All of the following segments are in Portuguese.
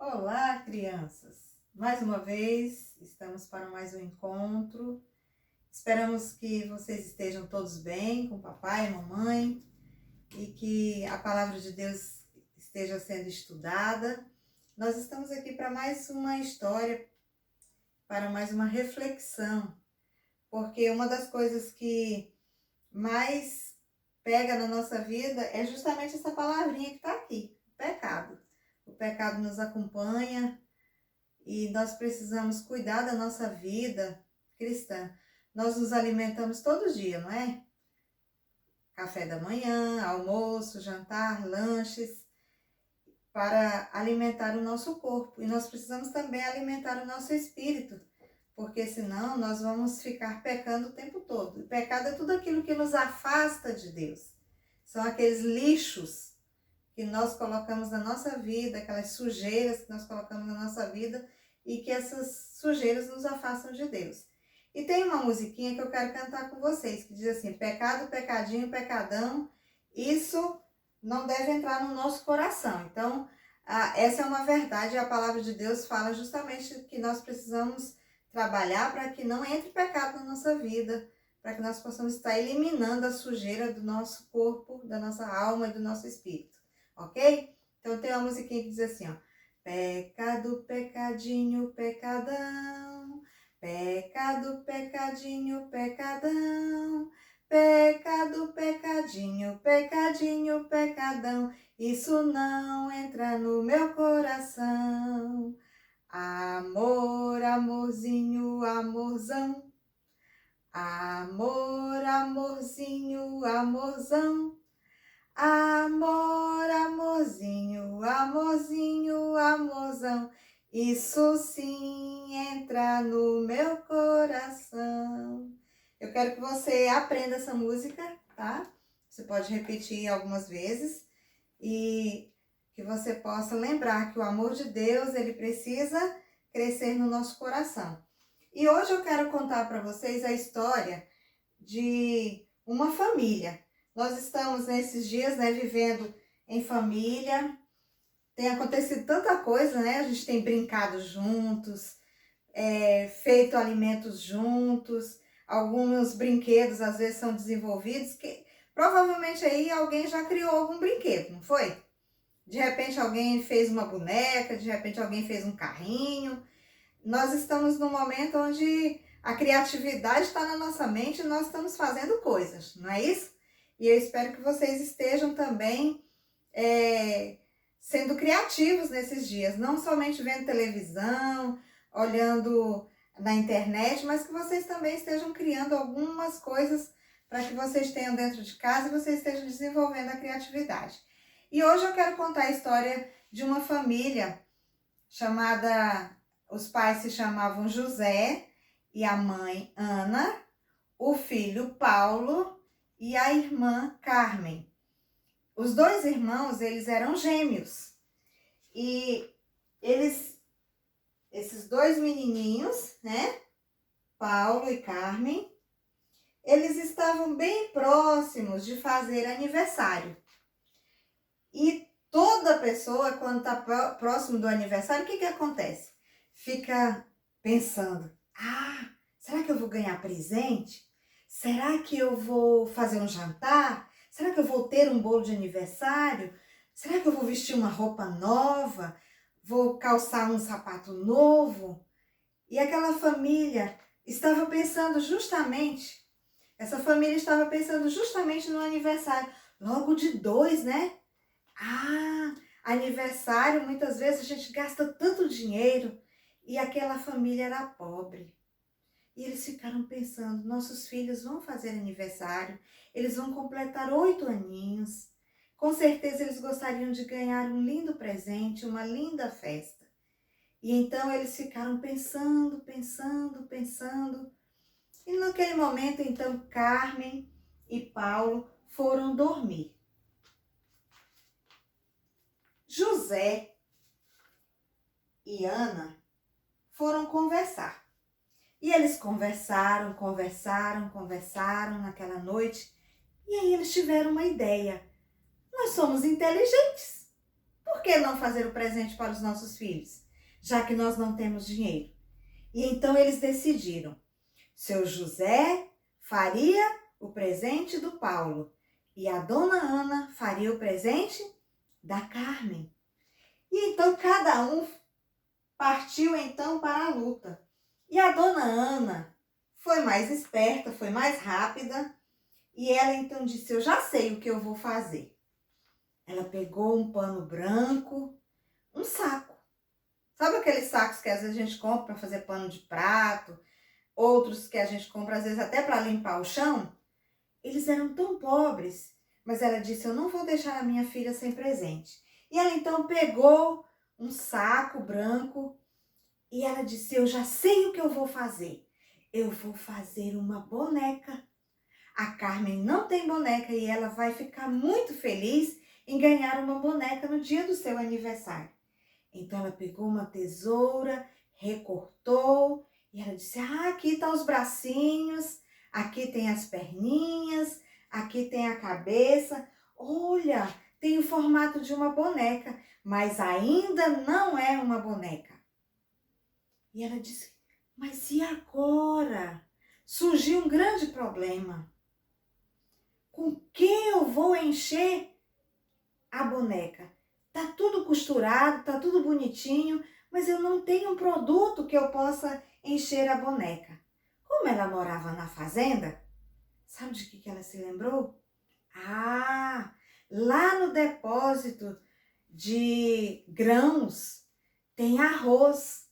Olá, crianças! Mais uma vez, estamos para mais um encontro. Esperamos que vocês estejam todos bem, com papai e mamãe, e que a palavra de Deus esteja sendo estudada. Nós estamos aqui para mais uma história, para mais uma reflexão, porque uma das coisas que mais pega na nossa vida é justamente essa palavrinha que está aqui, o pecado. O pecado nos acompanha, e nós precisamos cuidar da nossa vida cristã. Nós nos alimentamos todo dia, não é? Café da manhã, almoço, jantar, lanches, para alimentar o nosso corpo. E nós precisamos também alimentar o nosso espírito, porque senão nós vamos ficar pecando o tempo todo. E pecado é tudo aquilo que nos afasta de Deus. São aqueles lixos que nós colocamos na nossa vida, aquelas sujeiras que nós colocamos na nossa vida e que essas sujeiras nos afastam de Deus. E tem uma musiquinha que eu quero cantar com vocês, que diz assim: pecado, pecadinho, pecadão, isso não deve entrar no nosso coração. Então, essa é uma verdade, a palavra de Deus fala justamente que nós precisamos trabalhar para que não entre pecado na nossa vida, para que nós possamos estar eliminando a sujeira do nosso corpo, da nossa alma e do nosso espírito. Ok? Então tem uma musiquinha que diz assim, ó: pecado, pecadinho, pecadão, pecado, pecadinho, pecadão, pecado, pecadinho, pecadinho, pecadão, isso não entra no meu coração. Amor, amorzinho, amorzão, amor, amorzinho, amorzão, amor, amorzinho, amorzinho, amorzão, isso sim entra no meu coração. Eu quero que você aprenda essa música, tá? Você pode repetir algumas vezes e que você possa lembrar que o amor de Deus, ele precisa crescer no nosso coração. E hoje eu quero contar para vocês a história de uma família. Nós estamos nesses dias, né, vivendo em família. Tem acontecido tanta coisa, né? A gente tem brincado juntos, feito alimentos juntos. Alguns brinquedos às vezes são desenvolvidos que provavelmente aí alguém já criou algum brinquedo, não foi? De repente alguém fez uma boneca, de repente alguém fez um carrinho. Nós estamos num momento onde a criatividade está na nossa mente e nós estamos fazendo coisas, não é isso? E eu espero que vocês estejam também sendo criativos nesses dias, não somente vendo televisão, olhando na internet, mas que vocês também estejam criando algumas coisas para que vocês tenham dentro de casa e vocês estejam desenvolvendo a criatividade. E hoje eu quero contar a história de uma família chamada... Os pais se chamavam José e a mãe Ana, o filho Paulo e a irmã Carmen. Os dois irmãos, eles eram gêmeos. E esses dois menininhos, né, Paulo e Carmen, eles estavam bem próximos de fazer aniversário. E toda pessoa, quando está próximo do aniversário, o que acontece? Fica pensando: será que eu vou ganhar presente? Será que eu vou fazer um jantar? Será que eu vou ter um bolo de aniversário? Será que eu vou vestir uma roupa nova? Vou calçar um sapato novo? E aquela família estava pensando justamente, no aniversário, logo de 2, né? Aniversário, muitas vezes a gente gasta tanto dinheiro. E aquela família era pobre. E eles ficaram pensando: nossos filhos vão fazer aniversário, eles vão completar 8 aninhos. Com certeza eles gostariam de ganhar um lindo presente, uma linda festa. E então eles ficaram pensando. E naquele momento, então, Carmen e Paulo foram dormir. José e Ana foram conversar. E eles conversaram naquela noite. E aí eles tiveram uma ideia: nós somos inteligentes. por que não fazer o presente para os nossos filhos, já que nós não temos dinheiro? E então eles decidiram. Seu José faria o presente do Paulo e a dona Ana faria o presente da Carmen. E então cada um partiu então para a luta. E a dona Ana foi mais esperta, foi mais rápida, e ela então disse: eu já sei o que eu vou fazer. Ela pegou um pano branco, um saco. Sabe aqueles sacos que às vezes a gente compra para fazer pano de prato, outros que a gente compra às vezes até para limpar o chão? Eles eram tão pobres, mas ela disse: eu não vou deixar a minha filha sem presente. E ela então pegou um saco branco e ela disse: eu já sei o que eu vou fazer. Eu vou fazer uma boneca. A Carmen não tem boneca e ela vai ficar muito feliz em ganhar uma boneca no dia do seu aniversário. Então ela pegou uma tesoura, recortou e ela disse: aqui estão os bracinhos, aqui tem as perninhas, aqui tem a cabeça. Olha, tem o formato de uma boneca, mas ainda não é uma boneca. E ela disse: mas e agora? Surgiu um grande problema. Com que eu vou encher a boneca? Tá tudo costurado, tá tudo bonitinho, mas eu não tenho um produto que eu possa encher a boneca. Como ela morava na fazenda, sabe de que ela se lembrou? Ah, lá no depósito de grãos tem arroz.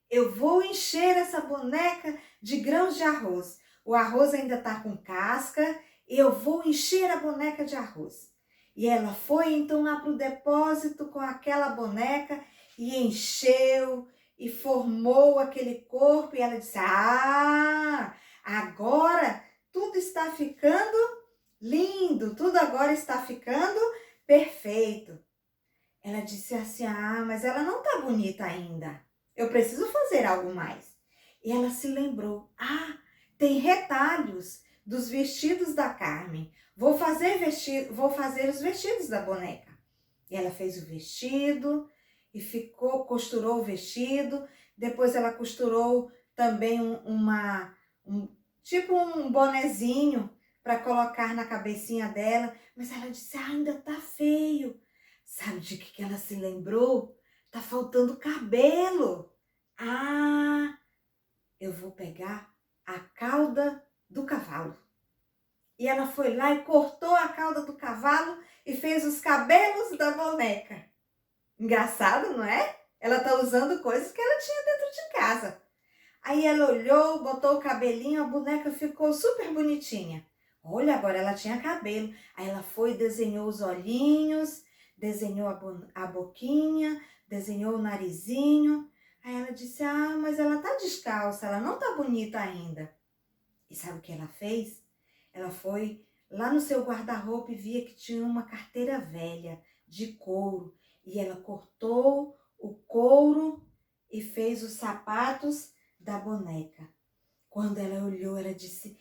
Eu vou encher essa boneca de grãos de arroz. O arroz ainda tá com casca e eu vou encher a boneca de arroz. E ela foi então lá para o depósito com aquela boneca e encheu e formou aquele corpo. E ela disse: ah, agora tudo está ficando lindo, tudo agora está ficando perfeito. Ela disse assim: ah, mas ela não está bonita ainda. Eu preciso fazer algo mais. E ela se lembrou: ah, tem retalhos dos vestidos da Carmen. Vou fazer os vestidos da boneca. E ela fez o vestido e costurou o vestido. Depois ela costurou também tipo um bonezinho para colocar na cabecinha dela. Mas ela disse: ah, ainda tá feio. Sabe de que ela se lembrou? Tá faltando cabelo. Ah, eu vou pegar a cauda do cavalo. E ela foi lá e cortou a cauda do cavalo e fez os cabelos da boneca. Engraçado, não é? Ela tá usando coisas que ela tinha dentro de casa. Aí ela olhou, botou o cabelinho, a boneca ficou super bonitinha. Olha, agora ela tinha cabelo. Aí ela foi e desenhou os olhinhos, desenhou a boquinha, desenhou o narizinho. Aí ela disse: ah, mas ela tá descalça, ela não tá bonita ainda. E sabe o que ela fez? Ela foi lá no seu guarda-roupa e via que tinha uma carteira velha de couro. E ela cortou o couro e fez os sapatos da boneca. Quando ela olhou, ela disse: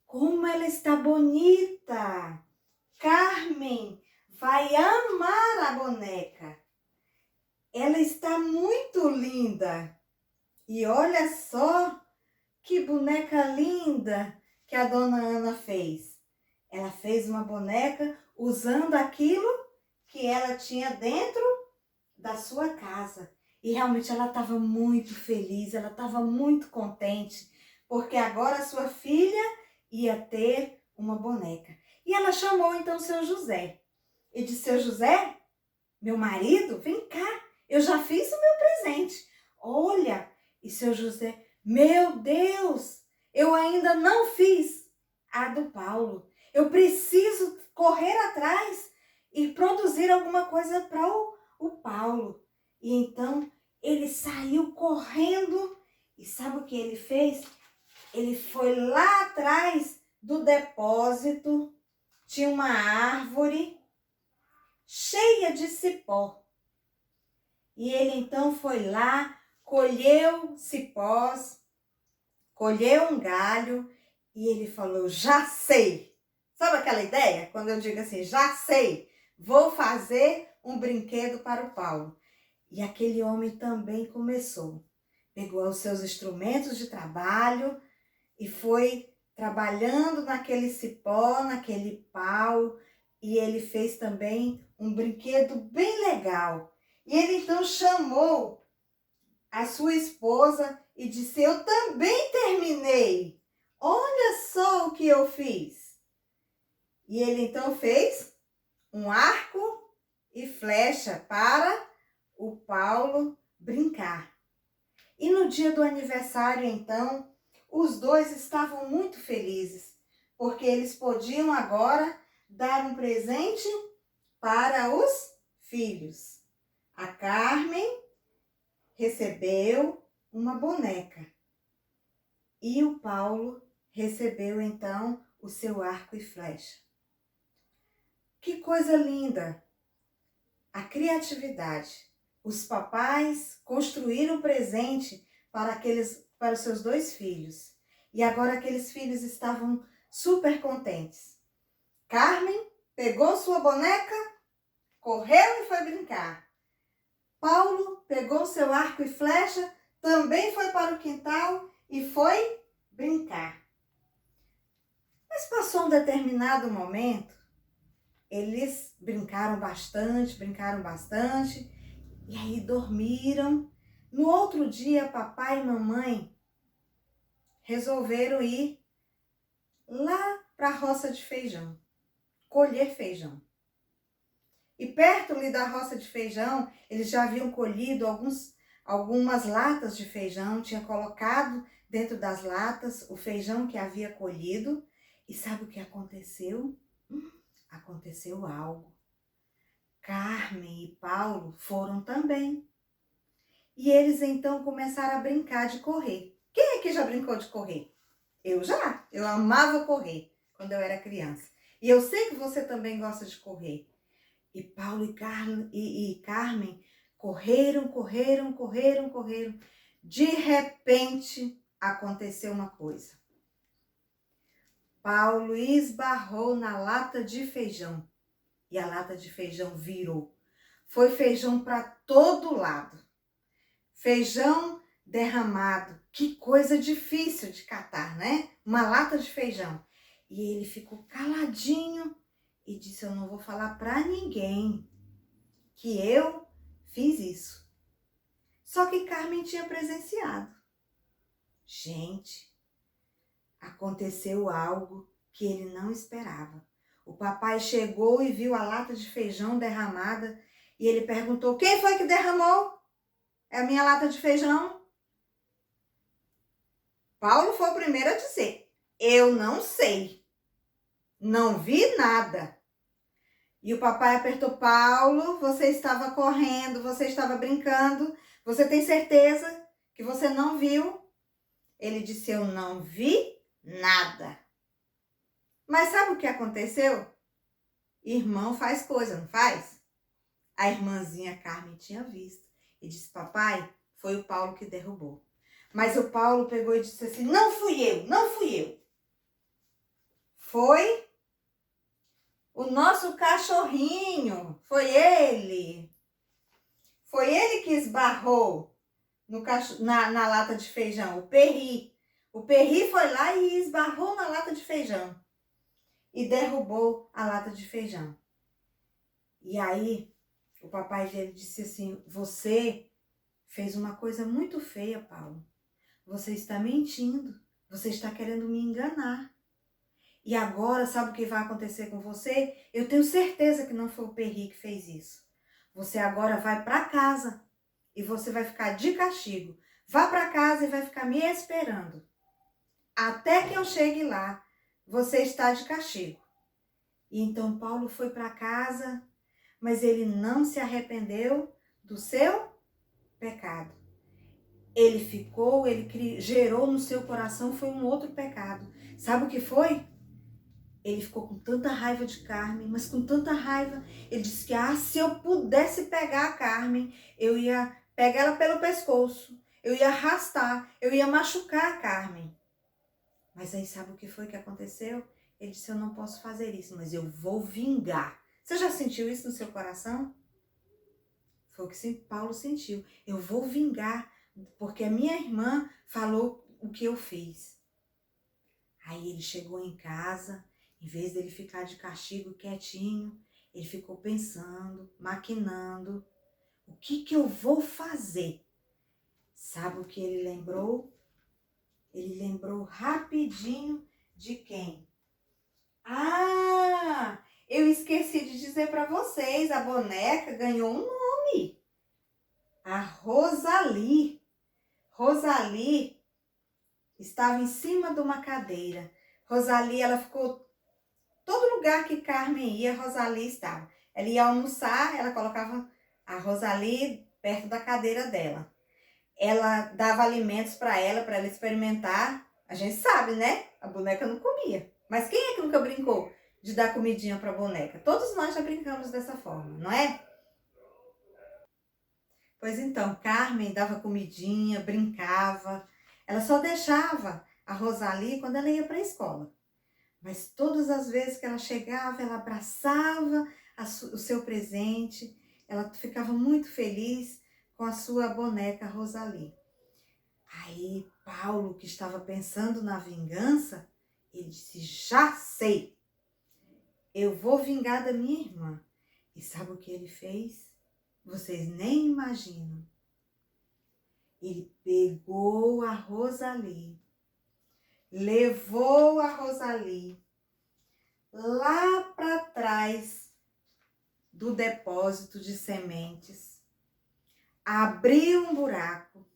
como ela está bonita! Carmen vai amar a boneca. Ela está muito linda. E olha só que boneca linda que a dona Ana fez. Ela fez uma boneca usando aquilo que ela tinha dentro da sua casa. E realmente ela estava muito feliz, ela estava muito contente, porque agora a sua filha ia ter uma boneca. E ela chamou então seu José. E disse: seu José, meu marido, vem cá, eu já fiz o meu presente. Olha, e seu José: meu Deus, eu ainda não fiz a do Paulo. Eu preciso correr atrás e produzir alguma coisa para o Paulo. E então ele saiu correndo e sabe o que ele fez? Ele foi lá atrás do depósito, tinha uma árvore cheia de cipó. E ele então foi lá, colheu cipós, colheu um galho e ele falou: já sei. Sabe aquela ideia? Quando eu digo assim, já sei, vou fazer um brinquedo para o Paulo. E aquele homem também começou. Pegou os seus instrumentos de trabalho e foi trabalhando naquele cipó, naquele pau, e ele fez também um brinquedo bem legal. E ele então chamou a sua esposa e disse: eu também terminei. Olha só o que eu fiz. E ele então fez um arco e flecha para o Paulo brincar. E no dia do aniversário, então, os dois estavam muito felizes, porque eles podiam agora dar um presente para os filhos. A Carmen recebeu uma boneca e o Paulo recebeu, então, o seu arco e flecha. Que coisa linda! A criatividade. Os papais construíram presente para os seus dois filhos. E agora aqueles filhos estavam super contentes. Carmen pegou sua boneca, correu e foi brincar. Paulo pegou seu arco e flecha, também foi para o quintal e foi brincar. Mas passou um determinado momento, eles brincaram bastante, e aí dormiram. No outro dia, papai e mamãe resolveram ir lá para a roça de feijão, colher feijão. E perto ali da roça de feijão, eles já haviam colhido algumas latas de feijão, tinha colocado dentro das latas o feijão que havia colhido. E sabe o que aconteceu? Aconteceu algo. Carmen e Paulo foram também. E eles então começaram a brincar de correr. Quem aqui já brincou de correr? Eu já. Eu amava correr quando eu era criança. E eu sei que você também gosta de correr. E Paulo e Carmen correram. De repente, aconteceu uma coisa. Paulo esbarrou na lata de feijão. E a lata de feijão virou. Foi feijão para todo lado. Feijão derramado. Que coisa difícil de catar, né? Uma lata de feijão. E ele ficou caladinho e disse: eu não vou falar para ninguém que eu fiz isso. Só que Carmen tinha presenciado. Gente, aconteceu algo que ele não esperava. O papai chegou e viu a lata de feijão derramada e ele perguntou: quem foi que derramou? É a minha lata de feijão? Paulo foi o primeiro a dizer: eu não sei. Não vi nada. E o papai apertou: Paulo, você estava correndo, você estava brincando, você tem certeza que você não viu? Ele disse: eu não vi nada. Mas sabe o que aconteceu? Irmão faz coisa, não faz? A irmãzinha Carmen tinha visto e disse: papai, foi o Paulo que derrubou. Mas o Paulo pegou e disse assim: não fui eu. Foi o nosso cachorrinho, foi ele. Foi ele que esbarrou na lata de feijão, o Perri. O Perri foi lá e esbarrou na lata de feijão. E derrubou a lata de feijão. E aí, o papai dele disse assim: você fez uma coisa muito feia, Paulo. Você está mentindo. Você está querendo me enganar. E agora, sabe o que vai acontecer com você? Eu tenho certeza que não foi o Perri que fez isso. Você agora vai para casa e você vai ficar de castigo. Vá para casa e vai ficar me esperando. Até que eu chegue lá, você está de castigo. E então Paulo foi para casa, mas ele não se arrependeu do seu pecado. Ele gerou no seu coração, foi um outro pecado. Sabe o que foi? Ele ficou com tanta raiva de Carmen, mas com tanta raiva, ele disse que se eu pudesse pegar a Carmen, eu ia pegar ela pelo pescoço, eu ia arrastar, eu ia machucar a Carmen. Mas aí sabe o que foi que aconteceu? Ele disse: eu não posso fazer isso, mas eu vou vingar. Você já sentiu isso no seu coração? Foi o que Paulo sentiu. Eu vou vingar, porque a minha irmã falou o que eu fiz. Aí ele chegou em casa, em vez dele ficar de castigo quietinho, ele ficou pensando, maquinando, o que eu vou fazer? Sabe o que ele lembrou? Ele lembrou rapidinho de quem? Ah, eu esqueci de dizer para vocês, a boneca ganhou um nome. A Rosalie. Rosalie estava em cima de uma cadeira. Rosalie, ela ficou... Todo lugar que Carmen ia, Rosalie estava. Ela ia almoçar, ela colocava a Rosalie perto da cadeira dela. Ela dava alimentos para ela experimentar. A gente sabe, né? A boneca não comia. Mas quem é que nunca brincou de dar comidinha para a boneca? Todos nós já brincamos dessa forma, não é? Pois então, Carmen dava comidinha, brincava. Ela só deixava a Rosalie quando ela ia para a escola. Mas todas as vezes que ela chegava, ela abraçava o seu presente. Ela ficava muito feliz com a sua boneca Rosalie. Aí Paulo, que estava pensando na vingança, ele disse, já sei, eu vou vingar da minha irmã. E sabe o que ele fez? Vocês nem imaginam. Ele pegou a Rosalie, levou a Rosalie lá para trás do depósito de sementes, abriu um buraco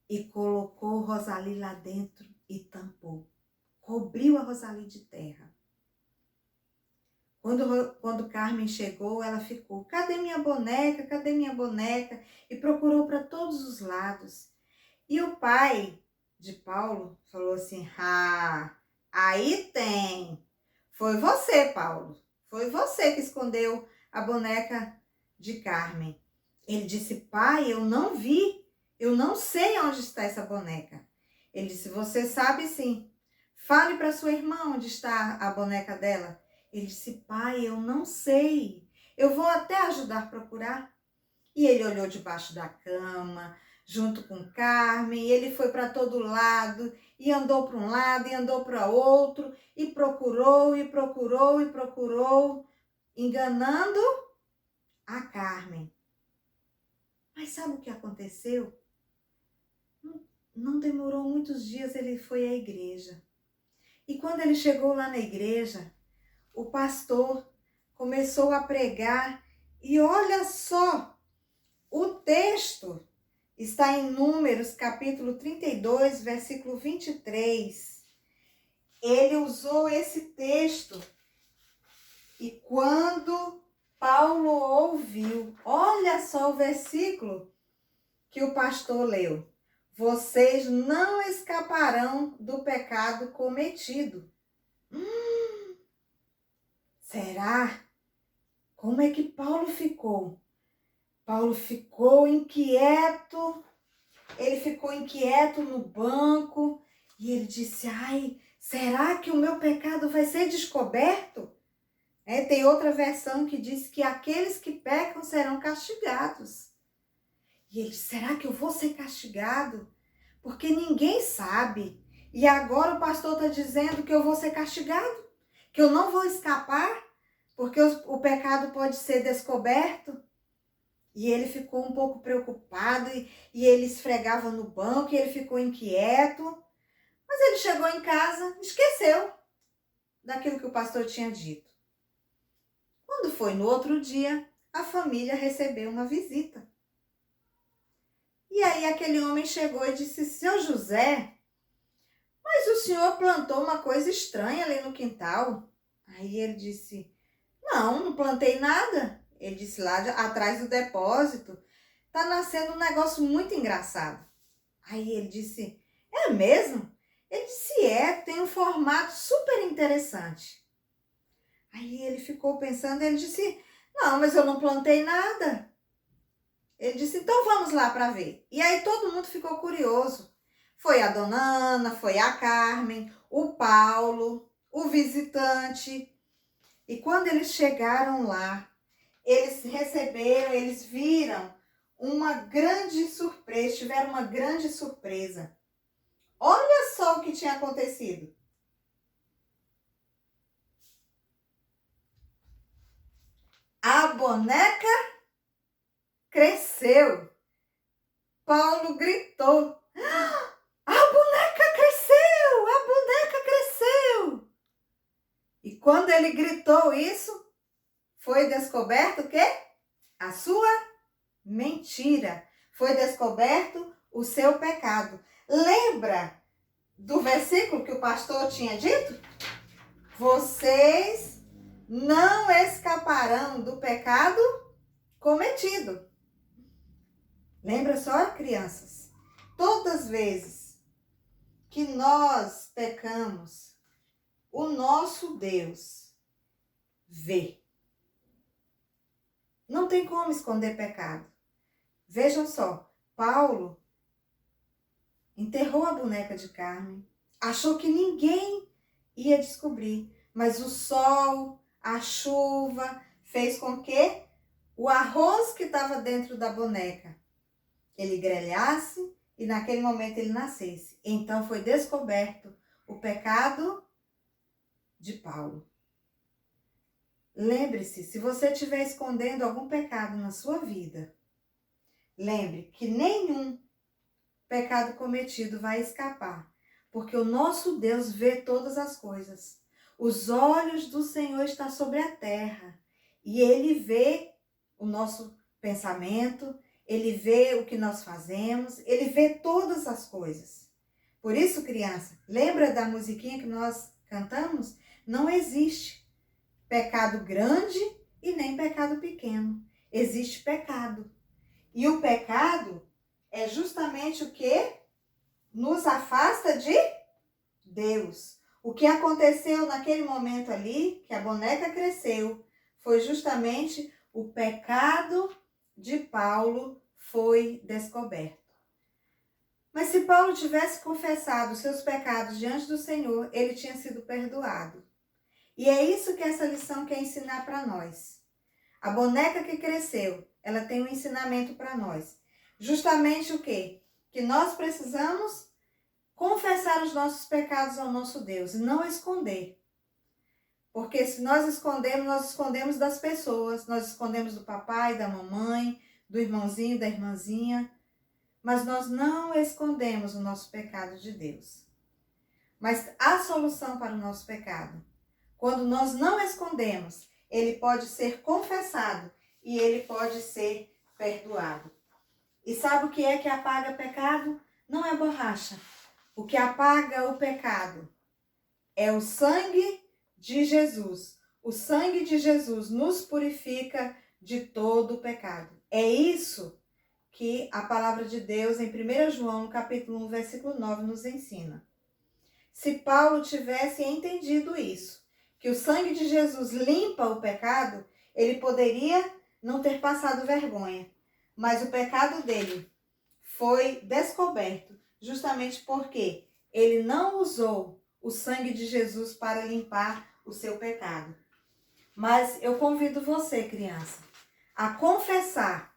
e colocou Rosalie lá dentro e tampou. Cobriu a Rosalie de terra. Quando Carmen chegou, ela ficou, cadê minha boneca? Cadê minha boneca? E procurou para todos os lados. E o pai de Paulo falou assim, aí tem. Foi você, Paulo. Foi você que escondeu a boneca de Carmen. Ele disse, pai, eu não vi. Eu não sei onde está essa boneca. Ele disse, você sabe sim. Fale para sua irmã onde está a boneca dela. Ele disse, pai, eu não sei. Eu vou até ajudar a procurar. E ele olhou debaixo da cama, junto com Carmen, e ele foi para todo lado, e andou para um lado, e andou para outro, e procurou, e procurou, e procurou, enganando a Carmen. Mas sabe o que aconteceu? Não demorou muitos dias, ele foi à igreja. E quando ele chegou lá na igreja, o pastor começou a pregar e olha só, o texto está em Números, capítulo 32, versículo 23. Ele usou esse texto e quando Paulo ouviu, olha só o versículo que o pastor leu. Vocês não escaparão do pecado cometido. Será? Como é que Paulo ficou? Paulo ficou inquieto, ele ficou inquieto no banco e ele disse, ai, será que o meu pecado vai ser descoberto? Tem outra versão que diz que aqueles que pecam serão castigados. E ele disse, será que eu vou ser castigado? Porque ninguém sabe. E agora o pastor está dizendo que eu vou ser castigado, que eu não vou escapar, porque o pecado pode ser descoberto. E ele ficou um pouco preocupado e ele esfregava no banco e ele ficou inquieto. Mas ele chegou em casa, esqueceu daquilo que o pastor tinha dito. Quando foi no outro dia, a família recebeu uma visita. E aí aquele homem chegou e disse, seu José, mas o senhor plantou uma coisa estranha ali no quintal. Aí ele disse, não plantei nada. Ele disse, lá atrás do depósito, tá nascendo um negócio muito engraçado. Aí ele disse, é mesmo? Ele disse, tem um formato super interessante. Aí ele ficou pensando, ele disse, não, mas eu não plantei nada. Ele disse, então vamos lá para ver. E aí todo mundo ficou curioso. Foi a dona Ana, foi a Carmen, o Paulo, o visitante. E quando eles chegaram lá, eles receberam, eles viram uma grande surpresa, tiveram uma grande surpresa. Olha só o que tinha acontecido. A boneca cresceu. Paulo gritou: a boneca cresceu! A boneca cresceu! E quando ele gritou isso, foi descoberto o quê? A sua mentira. Foi descoberto o seu pecado. Lembra do versículo que o pastor tinha dito? Vocês não escaparão do pecado cometido. Lembra só, crianças? Todas as vezes que nós pecamos, o nosso Deus vê. Não tem como esconder pecado. Vejam só, Paulo enterrou a boneca de carne, achou que ninguém ia descobrir, mas o sol, a chuva, fez com que o arroz que estava dentro da boneca, ele grelhasse e naquele momento ele nascesse. Então foi descoberto o pecado de Paulo. Lembre-se, se você estiver escondendo algum pecado na sua vida, lembre que nenhum pecado cometido vai escapar, porque o nosso Deus vê todas as coisas. Os olhos do Senhor estão sobre a terra e Ele vê o nosso pensamento, Ele vê o que nós fazemos, Ele vê todas as coisas. Por isso, criança, lembra da musiquinha que nós cantamos? Não existe pecado grande e nem pecado pequeno. Existe pecado. E o pecado é justamente o que nos afasta de Deus. O que aconteceu naquele momento ali, que a boneca cresceu, foi justamente o pecado de Paulo foi descoberto. Mas se Paulo tivesse confessado os seus pecados diante do Senhor, ele tinha sido perdoado. E é isso que essa lição quer ensinar para nós. A boneca que cresceu, ela tem um ensinamento para nós. Justamente o quê? Que nós precisamos confessar os nossos pecados ao nosso Deus e não esconder. Porque se nós escondemos das pessoas, nós escondemos do papai, da mamãe, do irmãozinho, da irmãzinha, mas nós não escondemos o nosso pecado de Deus. Mas a solução para o nosso pecado, quando nós não escondemos, ele pode ser confessado e ele pode ser perdoado. E sabe o que é que apaga pecado? Não é borracha. O que apaga o pecado é o sangue de Jesus. O sangue de Jesus nos purifica de todo o pecado. É isso que a palavra de Deus em 1 João, capítulo 1, versículo 9, nos ensina. Se Paulo tivesse entendido isso, que o sangue de Jesus limpa o pecado, ele poderia não ter passado vergonha. Mas o pecado dele foi descoberto justamente porque ele não usou o sangue de Jesus para limpar o seu pecado. Mas eu convido você, criança, a confessar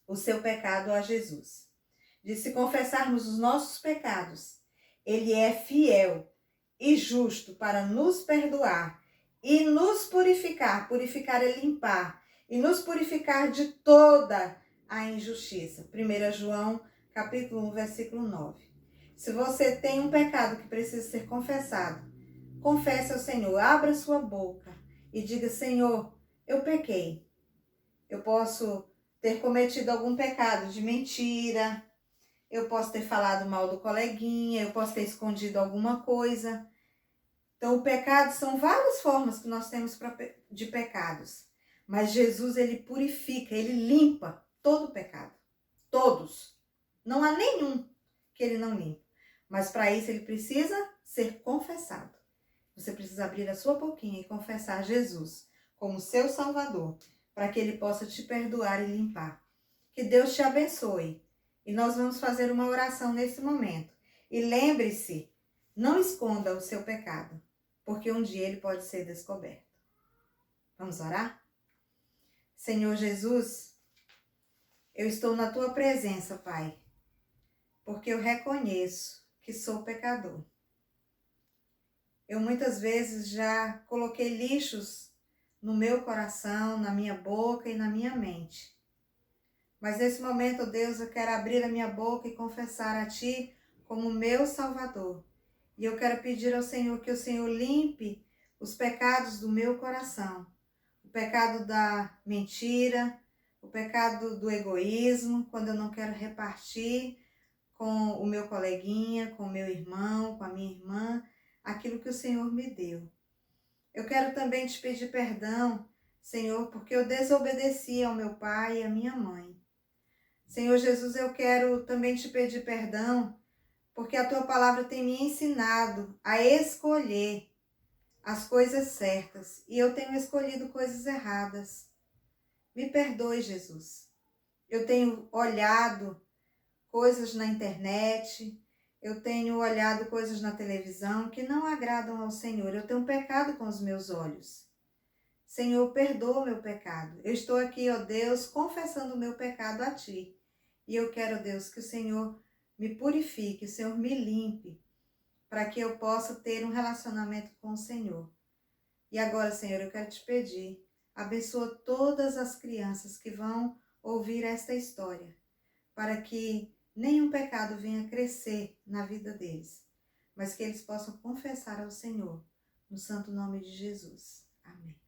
o seu pecado a Jesus. De se confessarmos os nossos pecados, ele é fiel e justo para nos perdoar e nos purificar, purificar é limpar, e nos purificar de toda a injustiça. 1 João, capítulo 1, versículo 9. Se você tem um pecado que precisa ser confessado, confesse ao Senhor, abra sua boca e diga: Senhor, eu pequei. Eu posso ter cometido algum pecado de mentira, eu posso ter falado mal do coleguinha, eu posso ter escondido alguma coisa. Então, o pecado são várias formas que nós temos de pecados. Mas Jesus, ele purifica, ele limpa todo o pecado. Todos. Não há nenhum que ele não limpa. Mas para isso ele precisa ser confessado. Você precisa abrir a sua boquinha e confessar Jesus como seu Salvador, para que ele possa te perdoar e limpar. Que Deus te abençoe. E nós vamos fazer uma oração nesse momento. E lembre-se, não esconda o seu pecado, porque um dia ele pode ser descoberto. Vamos orar? Senhor Jesus, eu estou na tua presença, Pai, porque eu reconheço que sou pecador. Eu muitas vezes já coloquei lixos no meu coração, na minha boca e na minha mente. Mas nesse momento, Deus, eu quero abrir a minha boca e confessar a Ti como meu Salvador. E eu quero pedir ao Senhor que o Senhor limpe os pecados do meu coração. O pecado da mentira, o pecado do egoísmo, quando eu não quero repartir com o meu coleguinha, com o meu irmão, com a minha irmã, aquilo que o Senhor me deu. Eu quero também te pedir perdão, Senhor, porque eu desobedeci ao meu pai e à minha mãe. Senhor Jesus, eu quero também te pedir perdão, porque a tua palavra tem me ensinado a escolher as coisas certas e eu tenho escolhido coisas erradas. Me perdoe, Jesus. Eu tenho olhado coisas na internet, eu tenho olhado coisas na televisão que não agradam ao Senhor. Eu tenho pecado com os meus olhos. Senhor, perdoa o meu pecado. Eu estou aqui, ó Deus, confessando o meu pecado a Ti. E eu quero, Deus, que o Senhor me purifique, o Senhor me limpe, para que eu possa ter um relacionamento com o Senhor. E agora, Senhor, eu quero te pedir, abençoa todas as crianças que vão ouvir esta história, para que nenhum pecado venha crescer na vida deles, mas que eles possam confessar ao Senhor, no santo nome de Jesus. Amém.